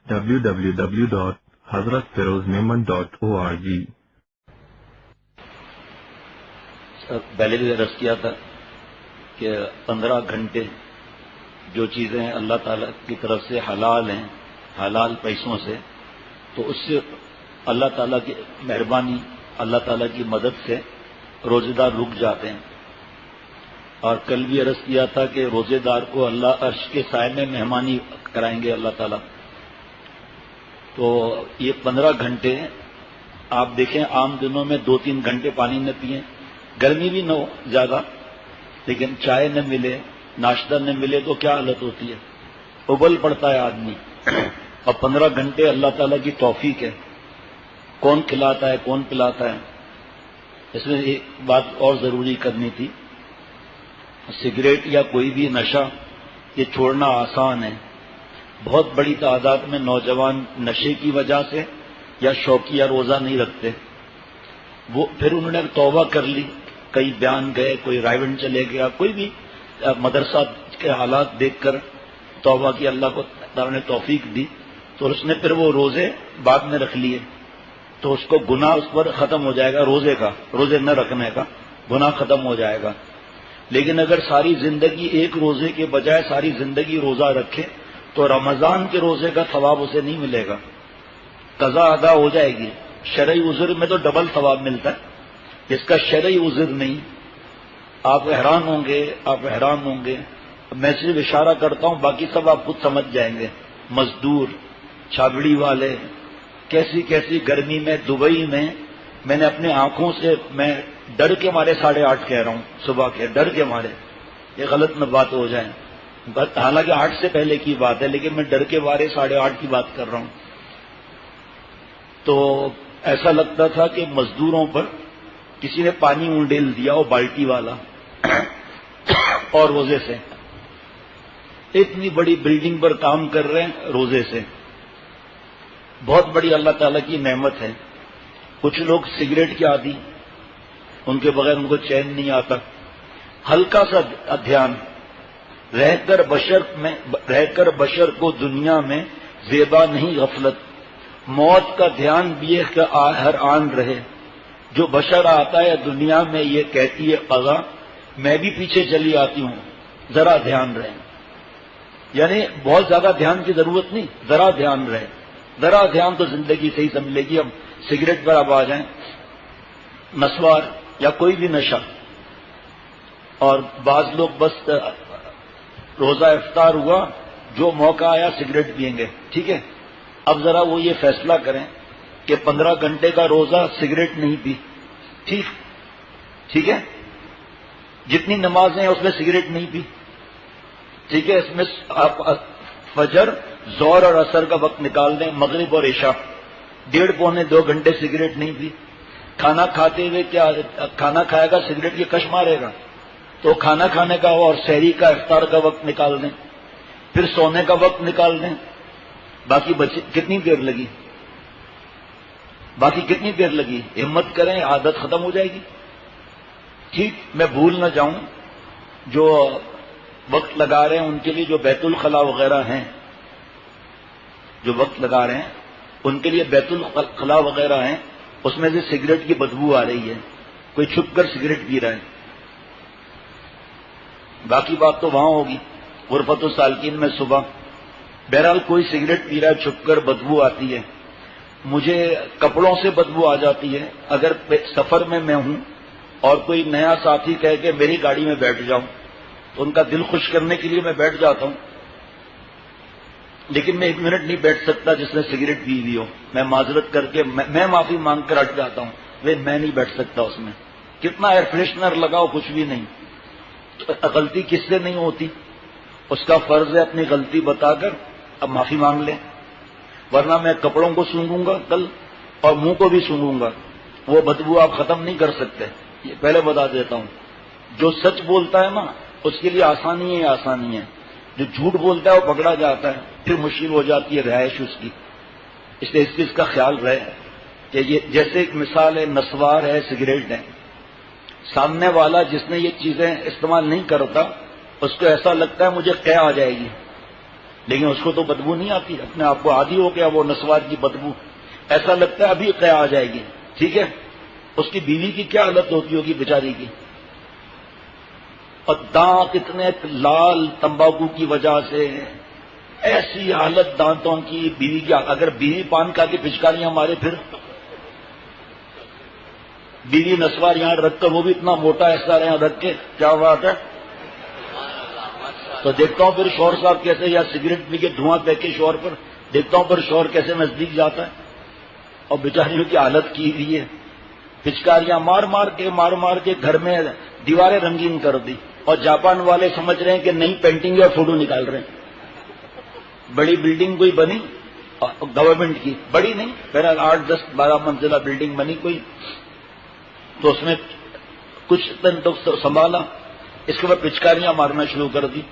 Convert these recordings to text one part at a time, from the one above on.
www.hazratfirozmemon.org. پہلے بھی عرض کیا تھا کہ 15 گھنٹے جو چیزیں اللہ تعالیٰ کی طرف سے حلال ہیں، حلال پیسوں سے، تو اس سے اللہ تعالیٰ کی مہربانی، اللہ تعالیٰ کی مدد سے روزے دار رک جاتے ہیں۔ اور کل بھی عرض کیا تھا کہ روزے دار کو اللہ عرش کے سائے میں مہمانی کرائیں گے اللہ تعالیٰ۔ تو یہ 15 گھنٹے آپ دیکھیں، عام دنوں میں 2-3 گھنٹے پانی نہ پئیں، گرمی بھی نہ ہو زیادہ، لیکن چائے نہ ملے، ناشتہ نہ ملے تو کیا حالت ہوتی ہے، ابل پڑتا ہے آدمی۔ اور 15 گھنٹے اللہ تعالیٰ کی توفیق ہے، کون کھلاتا ہے کون پلاتا ہے۔ اس میں ایک بات اور ضروری کرنی تھی، سگریٹ یا کوئی بھی نشہ یہ چھوڑنا آسان ہے۔ بہت بڑی تعداد میں نوجوان نشے کی وجہ سے یا شوقیہ روزہ نہیں رکھتے، وہ پھر انہوں نے توبہ کر لی، کئی بیان گئے، کوئی رائیونڈ چلے گیا، کوئی بھی مدرسہ کے حالات دیکھ کر توبہ کی، اللہ کو تعالیٰ نے توفیق دی، تو اس نے پھر وہ روزے بعد میں رکھ لیے، تو اس کو گناہ اس پر ختم ہو جائے گا، روزے کا، روزے نہ رکھنے کا گناہ ختم ہو جائے گا۔ لیکن اگر ساری زندگی ایک روزے کے بجائے ساری زندگی روزہ رکھے تو رمضان کے روزے کا ثواب اسے نہیں ملے گا، قضا ادا ہو جائے گی۔ شرعی عذر میں تو ڈبل ثواب ملتا ہے، جس کا شرعی عذر نہیں، آپ حیران ہوں گے، آپ حیران ہوں گے۔ میں صرف اشارہ کرتا ہوں، باقی سب آپ خود سمجھ جائیں گے۔ مزدور، چھابڑی والے، کیسی کیسی گرمی میں دبئی میں نے اپنے آنکھوں سے، میں ڈر کے مارے 8:30 کہہ رہا ہوں صبح کے، ڈر کے مارے، یہ غلط نہ بات ہو جائے، حالانکہ 8 سے پہلے کی بات ہے، لیکن میں ڈر کے مارے 8:30 کی بات کر رہا ہوں۔ تو ایسا لگتا تھا کہ مزدوروں پر کسی نے پانی اونڈیل دیا، وہ بالٹی والا، اور روزے سے اتنی بڑی بلڈنگ پر کام کر رہے ہیں روزے سے، بہت بڑی اللہ تعالیٰ کی نعمت ہے۔ کچھ لوگ سگریٹ کے عادی، ان کے بغیر ان کو چین نہیں آتا۔ ہلکا سا دھیان، رہ کر بشر کو دنیا میں زیبا نہیں غفلت، موت کا دھیان بھی ہے کہ ہر آن رہے، جو بشر آتا ہے دنیا میں یہ کہتی ہے قضا، میں بھی پیچھے چلی آتی ہوں، ذرا دھیان رہے۔ یعنی بہت زیادہ دھیان کی ضرورت نہیں، ذرا دھیان رہے، ذرا دھیان تو زندگی صحیح سمجھ لے گی۔ ہم سگریٹ پر اب آ جائیں، نسوار یا کوئی بھی نشہ، اور بعض لوگ بس روزہ افطار ہوا، جو موقع آیا سگریٹ پئیں گے، ٹھیک ہے۔ اب ذرا وہ یہ فیصلہ کریں کہ 15 گھنٹے کا روزہ سگریٹ نہیں پی، ٹھیک ہے، جتنی نمازیں ہیں اس میں سگریٹ نہیں پی، ٹھیک ہے، اس میں آپ فجر، ظہر اور عصر کا وقت نکال دیں، مغرب اور عشاء 1.5-2 گھنٹے سگریٹ نہیں پی۔ کھانا کھاتے ہوئے کیا کھانا کھائے گا، سگریٹ کی کش مارے گا، تو کھانا کھانے کا اور سحری کا، افطار کا وقت نکال دیں، پھر سونے کا وقت نکال دیں، باقی کتنی دیر لگی، ہمت کریں، عادت ختم ہو جائے گی۔ ٹھیک، میں بھول نہ جاؤں، جو وقت لگا رہے ہیں ان کے لیے جو بیت الخلاء وغیرہ ہیں، جو وقت لگا رہے ہیں ان کے لیے بیت الخلاء وغیرہ ہیں، اس میں سے سگریٹ کی بدبو آ رہی ہے، کوئی چھپ کر سگریٹ پی رہا ہے، باقی بات تو وہاں ہوگی غرفت السالکین میں صبح۔ بہرحال کوئی سگریٹ پی رہا ہے چھپ کر، بدبو آتی ہے، مجھے کپڑوں سے بدبو آ جاتی ہے۔ اگر سفر میں ہوں اور کوئی نیا ساتھی کہے کہ میری گاڑی میں بیٹھ جاؤں، تو ان کا دل خوش کرنے کے لیے میں بیٹھ جاتا ہوں، لیکن میں 1 منٹ نہیں بیٹھ سکتا جس نے سگریٹ پی ہوئی ہو، میں معذرت کر کے میں معافی مانگ کر ہٹ جاتا ہوں، میں نہیں بیٹھ سکتا اس میں، کتنا ایئر فریشنر لگاؤ کچھ بھی نہیں۔ غلطی کس سے نہیں ہوتی، اس کا فرض ہے اپنی غلطی بتا کر اب معافی مانگ لیں، ورنہ میں کپڑوں کو سونگوں گا کل اور منہ کو بھی سونگوں گا، وہ بدبو آپ ختم نہیں کر سکتے، یہ پہلے بتا دیتا ہوں۔ جو سچ بولتا ہے نا اس کے لیے آسانی ہے، جو جھوٹ بولتا ہے وہ پکڑا جاتا ہے، پھر مشکل ہو جاتی ہے رہائش اس کی۔ اس لیے اس چیز کا خیال رہے کہ یہ جیسے ایک مثال ہے، نسوار ہے، سگریٹ ہے، سامنے والا جس نے یہ چیزیں استعمال نہیں کرتا اس کو ایسا لگتا ہے مجھے قے آ جائے گی، لیکن اس کو تو بدبو نہیں آتی، اپنے آپ کو عادی ہو گیا وہ نسوار کی بدبو، ایسا لگتا ہے ابھی قیا آ جائے گی. ٹھیک ہے، اس کی بیوی کی کیا حالت ہوتی ہوگی بیچاری کی، اور دانت اتنے لال تمباکو کی وجہ سے، ایسی حالت دانتوں کی بیوی کی. اگر بیوی پان کھا کے پچکاریاں مارے پھر بیوی نسوار یہاں رکھ کر، وہ بھی اتنا موٹا ایسا یہاں رکھ کے، کیا بات ہے. تو دیکھتا ہوں پھر شوہر صاحب کیسے، یا سگریٹ پی کے دھواں پہ کے شوہر پر دیکھتا ہوں پھر شوہر کیسے نزدیک جاتا ہے، اور بیچاریوں کی حالت کی ہوئی ہے، پچکاریاں مار مار کے گھر میں دیواریں رنگین کر دی. اور جاپان والے سمجھ رہے ہیں کہ نئی پینٹنگ یا فوٹو نکال رہے ہیں. بڑی بلڈنگ کوئی بنی گورنمنٹ کی، بڑی نہیں، بہرحال 8-10-12 منزلہ بلڈنگ بنی کوئی، تو اس میں کچھ دن تو سنبھالا، اس کے بعد پچکاریاں مارنا شروع کر دی.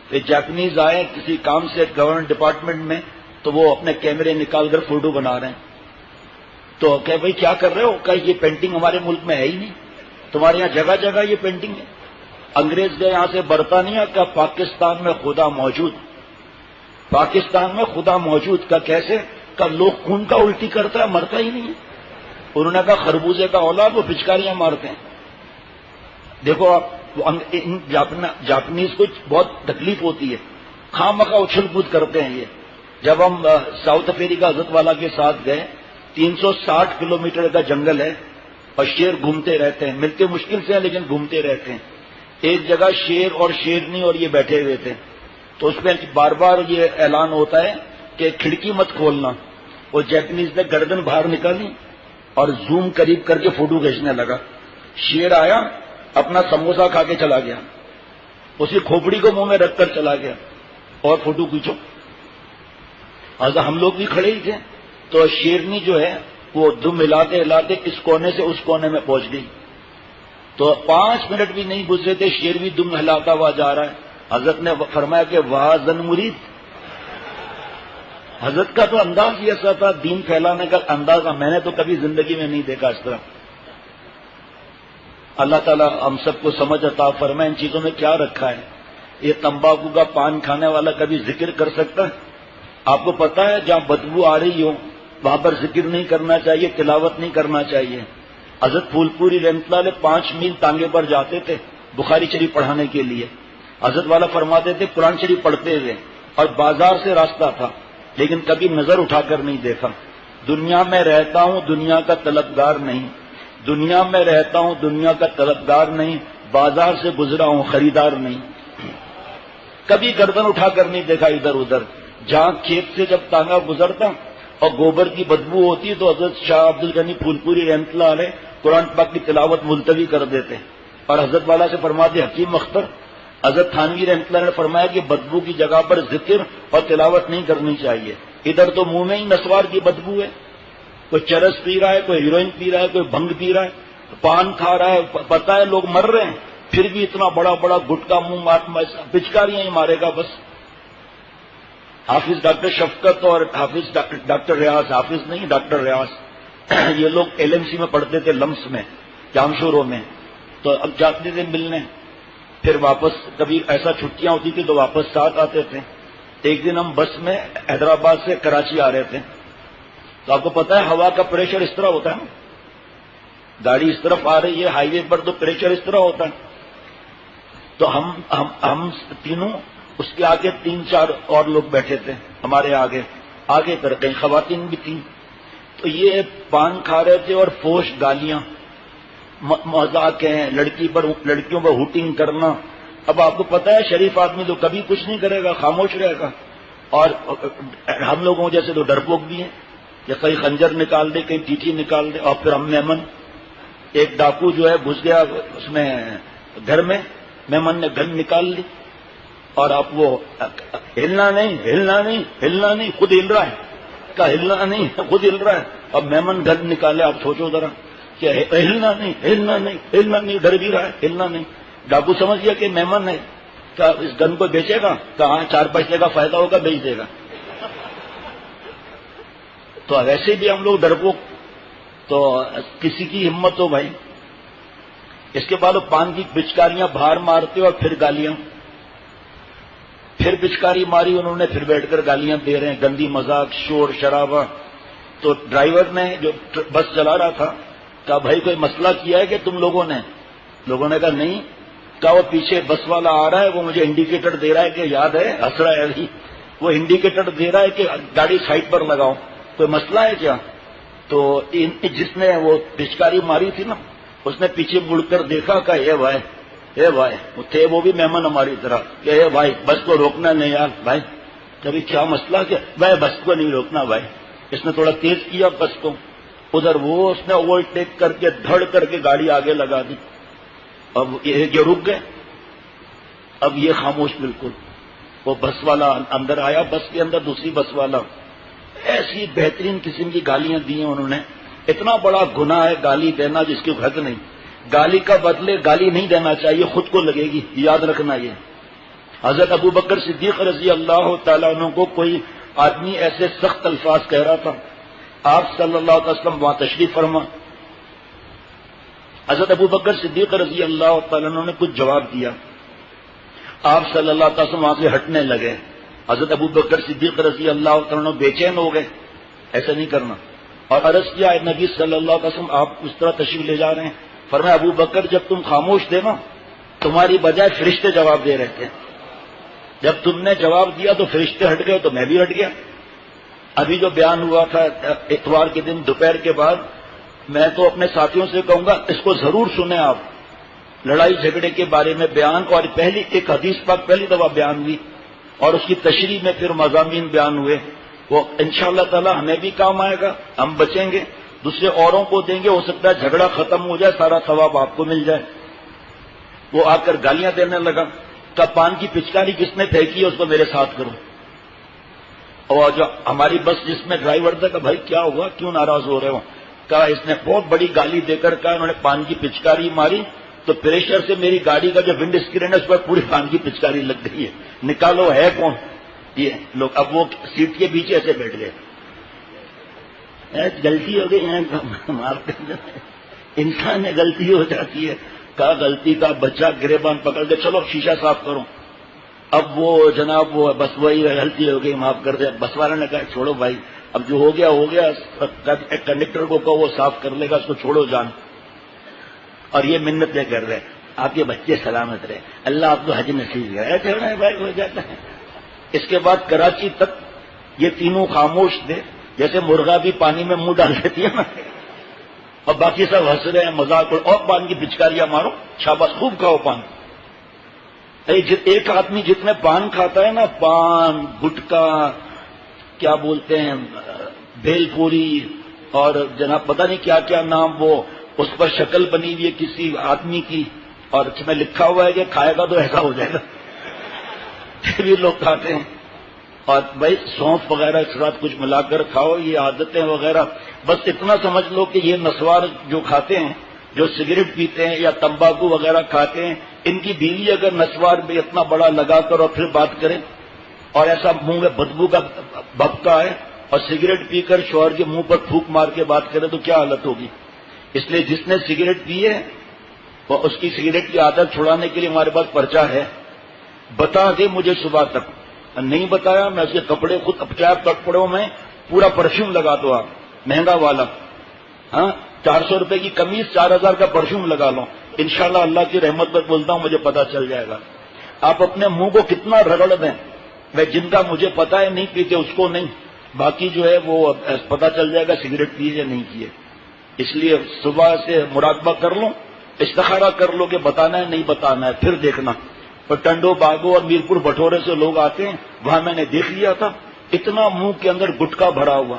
پھر جاپنیز آئے کسی کام سے گورنمنٹ ڈپارٹمنٹ میں، تو وہ اپنے کیمرے نکال کر فوٹو بنا رہے ہیں. تو کہ بھائی کیا کر رہے ہو، کہ یہ پینٹنگ ہمارے ملک میں ہے ہی نہیں، تمہارے یہاں جگہ جگہ یہ پینٹنگ ہے. انگریز گئے یہاں سے برطانیہ کا، پاکستان میں خدا موجود، پاکستان میں خدا موجود کا کیسے، کا لوگ خون کا الٹی کرتا ہے، مرتا ہی نہیں ہے. انہوں نے کہا خربوزے کا اولاد، وہ پچکاریاں مارتے ہیں. دیکھو آپ، جاپنیز کو بہت تکلیف ہوتی ہے، خواہ مخواہ اچھل کود کرتے ہیں یہ. جب ہم ساؤتھ افریقہ حضرت والا کے ساتھ گئے، 360 کلومیٹر کا جنگل ہے، اور شیر گھومتے رہتے ہیں، ملتے مشکل سے ہیں لیکن گھومتے رہتے ہیں. ایک جگہ شیر اور شیرنی اور یہ بیٹھے ہوئے تھے، تو اس میں بار بار یہ اعلان ہوتا ہے کہ کھڑکی مت کھولنا. وہ جیپنیز نے گردن باہر نکالی اور زوم قریب کر کے فوٹو کھینچنے لگا. شیر آیا، اپنا سموسا کھا کے چلا گیا، اسی کھوپڑی کو منہ میں رکھ کر چلا گیا، اور فوٹو کھینچو. ہم لوگ بھی کھڑے ہی تھے. تو شیرنی جو ہے وہ دم ہلاتے ہلاتے اس کونے سے اس کونے میں پہنچ گئی. تو 5 منٹ بھی نہیں گزرے تھے، شیر بھی دم ہلاتا ہوا جا رہا ہے. حضرت نے فرمایا کہ واہ زن مرید. حضرت کا تو انداز ہی ایسا تھا، دین پھیلانے کا انداز میں نے تو کبھی زندگی میں نہیں دیکھا اس طرح. اللہ تعالیٰ ہم سب کو سمجھ عطا فرمائے ان چیزوں میں کیا رکھا ہے. یہ تمباکو کا پان کھانے والا کبھی ذکر کر سکتا ہے؟ آپ کو پتا ہے جہاں بدبو آ رہی ہو وہاں پر ذکر نہیں کرنا چاہیے، تلاوت نہیں کرنا چاہیے. حضرت پھول پوری رحمۃ اللہ علیہ 5 میل ٹانگے پر جاتے تھے بخاری شریف پڑھانے کے لیے. حضرت والا فرماتے تھے قرآن شریف پڑھتے ہوئے، اور بازار سے راستہ تھا لیکن کبھی نظر اٹھا کر نہیں دیکھا. دنیا میں رہتا ہوں دنیا کا طلبگار نہیں، دنیا میں رہتا ہوں دنیا کا طلبگار نہیں، بازار سے گزرا ہوں خریدار نہیں. کبھی گردن اٹھا کر نہیں دیکھا ادھر ادھر. جہاں کھیت سے جب تانگا گزرتا اور گوبر کی بدبو ہوتی تو حضرت شاہ عبد الغنی پھول پوری رحمۃ اللہ علیہ قرآن پاک کی تلاوت ملتوی کر دیتے. اور حضرت والا سے فرماتے حکیم اختر، حضرت تھانوی رحمۃ اللہ نے فرمایا کہ بدبو کی جگہ پر ذکر اور تلاوت نہیں کرنی چاہیے. ادھر تو منہ میں ہی نسوار کی بدبو ہے، کوئی چرس پی رہا ہے، کوئی ہیروئن پی رہا ہے، کوئی بھنگ پی رہا ہے، پان کھا رہا ہے، پتہ ہے لوگ مر رہے ہیں پھر بھی اتنا بڑا بڑا گٹکا منہ پچکاریاں ہی مارے گا بس. حافظ ڈاکٹر شفقت اور حافظ ڈاکٹر ریاض، حافظ نہیں ڈاکٹر ریاض، یہ لوگ LMC میں پڑھتے تھے، لمس میں، جامشوروں میں. تو اب جاتے تھے ملنے، پھر واپس کبھی ایسا چھٹیاں ہوتی تھی تو واپس ساتھ آتے تھے. ایک دن ہم بس میں حیدرآباد سے کراچی آ رہے تھے. تو آپ کو پتا ہے ہوا کا پریشر اس طرح ہوتا ہے نا، گاڑی اس طرف آ رہی ہے ہائی وے پر تو پریشر اس طرح ہوتا ہے. تو ہم تینوں، اس کے آگے 3-4 اور لوگ بیٹھے تھے ہمارے آگے کر کہیں خواتین بھی تھیں. تو یہ پان کھا رہے تھے اور فوش گالیاں، مذاق ہیں، لڑکیوں پر ہوٹنگ کرنا. اب آپ کو پتا ہے شریف آدمی تو کبھی کچھ نہیں کرے گا، خاموش رہے گا. اور ہم لوگوں جیسے تو ڈرپوک بھی ہیں کہ کہیں خنجر نکال دے، کہیں ٹیٹی نکال دے. اور پھر ہم میمن، ایک ڈاکو جو ہے گھس گیا اس میں گھر میں، میمن نے گن نکال لی. اور اب وہ ہلنا نہیں خود ہل رہا ہے، کا ہلنا نہیں خود ہل رہا ہے. اب میمن گن نکالے، آپ سوچو ذرا کہ ہلنا نہیں، ڈر بھی رہا ہے، ہلنا نہیں. ڈاکو سمجھ گیا کہ میمن ہے، کیا اس گن کو بیچے گا؟ کہاں 4 پیسے کا فائدہ ہوگا، بیچ دے گا. تو ویسے بھی ہم لوگ ڈرپوک، تو کسی کی ہمت ہو بھائی. اس کے بعد پان کی پچکاریاں باہر مارتے اور پھر گالیاں، پھر پچکاری ماری انہوں نے، پھر بیٹھ کر گالیاں دے رہے ہیں، گندی مذاق، شور شرابہ. تو ڈرائیور نے جو بس چلا رہا تھا کہا بھائی کوئی مسئلہ کیا ہے کہ تم لوگوں نے؟ لوگوں نے کہا نہیں. کہا وہ پیچھے بس والا آ رہا ہے، وہ مجھے انڈیکیٹر دے رہا ہے کہ یاد ہے، ہنس رہا ہے ابھی، وہ انڈیکیٹر دے رہا ہے کہ گاڑی سائڈ پر لگاؤ، کوئی مسئلہ ہے کیا؟ تو جس نے وہ پچکاری ماری تھی نا، اس نے پیچھے مڑ کر دیکھا کہ اے بھائی، اے بھائی، وہ تھے وہ بھی مہمان ہماری طرح، کہ اے بھائی بس کو روکنا نہیں یار بھائی. کبھی کیا مسئلہ کیا بھائی؟ بس کو نہیں روکنا بھائی. اس نے تھوڑا تیز کیا بس کو، ادھر وہ اس نے اوورٹیک کر کے دھڑ کر کے گاڑی آگے لگا دی. اب یہ رک گئے، اب یہ خاموش بالکل. وہ بس والا اندر آیا، بس کے اندر دوسری بس والا، ایسی بہترین قسم کی گالیاں دی ہیں انہوں نے. اتنا بڑا گناہ ہے گالی دینا جس کی حد نہیں. گالی کا بدلے گالی نہیں دینا چاہیے، خود کو لگے گی، یاد رکھنا. یہ حضرت ابو بکر صدیق رضی اللہ تعالیٰ عنہ کو کوئی آدمی ایسے سخت الفاظ کہہ رہا تھا، آپ صلی اللہ علیہ وسلم وہاں تشریف فرما. حضرت ابو بکر صدیق رضی اللہ تعالیٰ عنہ نے کچھ جواب دیا، آپ صلی اللہ علیہ وسلم وہاں سے ہٹنے لگے. حضرت ابو بکر صدیق رضی اللہ تعالیٰ عنہ بے چین ہو گئے، ایسا نہیں کرنا. اور عرض کیا نبی صلی اللہ علیہ وسلم آپ اس طرح تشریف لے جا رہے ہیں؟ فرمایا ابو بکر جب تم خاموش تھے نا، تمہاری بجائے فرشتے جواب دے رہے تھے. جب تم نے جواب دیا تو فرشتے ہٹ گئے تو میں بھی ہٹ گیا. ابھی جو بیان ہوا تھا اتوار کے دن دوپہر کے بعد، میں تو اپنے ساتھیوں سے کہوں گا اس کو ضرور سنیں آپ. لڑائی جھگڑے کے بارے میں بیان، اور پہلی ایک حدیث پاک پہلی دفعہ بیان ہوئی اور اس کی تشریح میں پھر مضامین بیان ہوئے. وہ انشاءاللہ تعالی ہمیں بھی کام آئے گا، ہم بچیں گے، دوسرے اوروں کو دیں گے، ہو سکتا ہے جھگڑا ختم ہو جائے، سارا ثواب آپ کو مل جائے. وہ آ کر گالیاں دینے لگا کہ پان کی پچکاری کس نے پھینکی ہے اس کو میرے ساتھ کرو. اور جو ہماری بس جس میں ڈرائیور تھا کہ بھائی کیا ہوا، کیوں ناراض ہو رہے ہو؟ کہا اس نے بہت بڑی گالی دے کر کہا انہوں نے پان کی پچکاری ماری تو پریشر سے میری گاڑی کا جو ونڈ اسکرین ہے اس پر پوری پان کی پچکاری لگ گئی ہے، نکالو ہے کون یہ لوگ. اب وہ سیٹ کے پیچھے ایسے بیٹھ گئے. غلطی ہو گئی، انسان میں غلطی ہو جاتی ہے. کہا غلطی کا بچہ گریبان پکڑ کے چلو شیشہ صاف کرو. اب وہ جناب وہ بس وہی غلطی ہو گئی معاف کر دے. بس والے نے کہا چھوڑو بھائی، اب جو ہو گیا ہو گیا، کنڈکٹر کو کہو وہ صاف کر لے گا، اس کو چھوڑو جان. اور یہ منتیں کر رہے آپ کے بچے سلامت رہے، اللہ آپ کو حج نصیب کرے. ایسے بھائی ہو جاتا ہے. اس کے بعد کراچی تک یہ تینوں خاموش تھے، جیسے مرغا بھی پانی میں منہ ڈال دیتی ہے نا، اور باقی سب ہنس رہے ہیں، مذاق. اور پان کی پچکاریاں مارو، شاباش، خوب کھاؤ پان. ایک آدمی جتنے پان کھاتا ہے نا، پان، گٹکا، کیا بولتے ہیں، بھیل پوری، اور جناب پتہ نہیں کیا کیا نام، وہ اس پر شکل بنی ہوئی ہے کسی آدمی کی، اور اس میں لکھا ہوا ہے کہ کھائے گا تو ایسا ہو جائے گا. بھی لوگ کھاتے ہیں. اور بھائی سونف وغیرہ اس رات کچھ ملا کر کھاؤ، یہ عادتیں وغیرہ. بس اتنا سمجھ لو کہ یہ نسوار جو کھاتے ہیں، جو سگریٹ پیتے ہیں یا تمباکو وغیرہ کھاتے ہیں، ان کی بیوی اگر نسوار میں اتنا بڑا لگا کر اور پھر بات کرے، اور ایسا منہ میں بدبو کا بھپکا ہے، اور سگریٹ پی کر شوہر کے منہ پر پھونک مار کے بات کرے تو کیا حالت ہوگی. اس لیے جس نے سگریٹ پی ہے وہ اس کی سگریٹ کی عادت چھڑانے کے لیے ہمارے پاس پرچہ ہے. بتا دے مجھے صبح تک. نہیں بتایا میں اس کے کپڑے خود چار کپڑوں میں پورا پرفیوم لگا دو، آپ مہنگا والا، ہاں 400 روپے کی قمیض 4000 کا پرفیوم لگا لو. انشاءاللہ اللہ کی رحمت پر بولتا ہوں مجھے پتا چل جائے گا. آپ اپنے منہ کو کتنا رگڑ دیں. میں جن کا مجھے پتا ہے نہیں پیتے اس کو نہیں، باقی جو ہے وہ پتا چل جائے گا سگریٹ پیے یا نہیں پیے. اس لیے صبح سے مراقبہ کر لو، استخارہ کر لو کہ بتانا ہے نہیں بتانا ہے، پھر دیکھنا. اور ٹنڈو باغو اور میرپور بٹورے سے لوگ آتے ہیں، وہاں میں نے دیکھ لیا تھا اتنا منہ کے اندر گٹکا بھرا ہوا.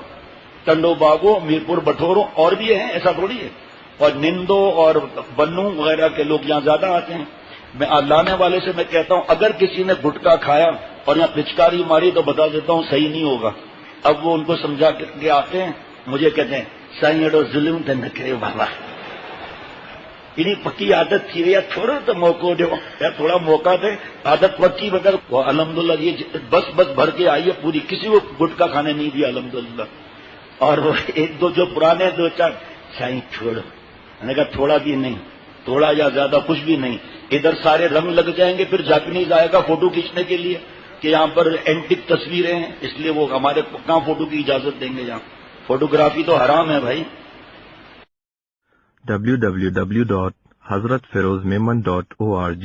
ٹنڈو باغو، میرپور بٹوروں اور بھی ہیں، ایسا تھوڑی ہے. اور نندو اور بنو وغیرہ کے لوگ یہاں زیادہ آتے ہیں. میں لانے والے سے میں کہتا ہوں اگر کسی نے گٹکا کھایا اور یہاں پچکاری ماری تو بتا دیتا ہوں صحیح نہیں ہوگا. اب وہ ان کو سمجھا کے آتے ہیں، مجھے کہتے ہیں سائنڈو ظلم تے نکرے بابا. انہیں پکی عادت تھی یا تھوڑا تو موقع دو، یا تھوڑا موقع دے، عادت پکی بغیر. وہ الحمدللہ یہ بس بھر کے آئی ہے پوری، کسی کو گٹکا کھانے نہیں دیا الحمدللہ. اور وہ ایک دو جو پرانے دو چار سائیں چھوڑو، میں نے کہا تھوڑا بھی نہیں، تھوڑا یا زیادہ کچھ بھی نہیں. ادھر سارے رنگ لگ جائیں گے، پھر جاپنیز آئے گا فوٹو کھینچنے کے لیے کہ یہاں پر اینٹک تصویریں ہیں، اس لیے وہ ہمارے کہاں فوٹو کی اجازت دیں گے؟ یہاں فوٹوگرافی تو حرام ہے بھائی. www.hazratferozmeman.org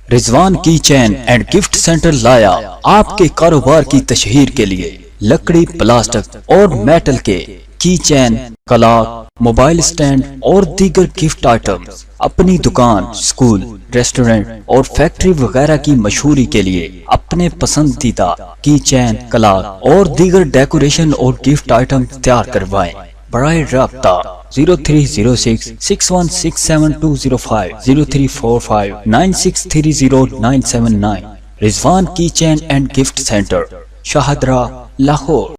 رضوان کی چین اینڈ گفٹ سینٹر لایا آپ کے کاروبار کی تشہیر کے لیے لکڑی، پلاسٹک اور میٹل کے کی چین، کلاک، موبائل سٹینڈ اور دیگر گفٹ آئٹمز اپنی دکان، سکول، ریسٹورنٹ اور فیکٹری وغیرہ کی مشہوری کے لیے اپنے پسندیدہ کی چین، کلاک اور دیگر ڈیکوریشن اور گفٹ آئٹم تیار کروائیں. برائے رابطہ 0306616720 034596309979. رضوان کی chain and gift centre, Shahdara, Lahore.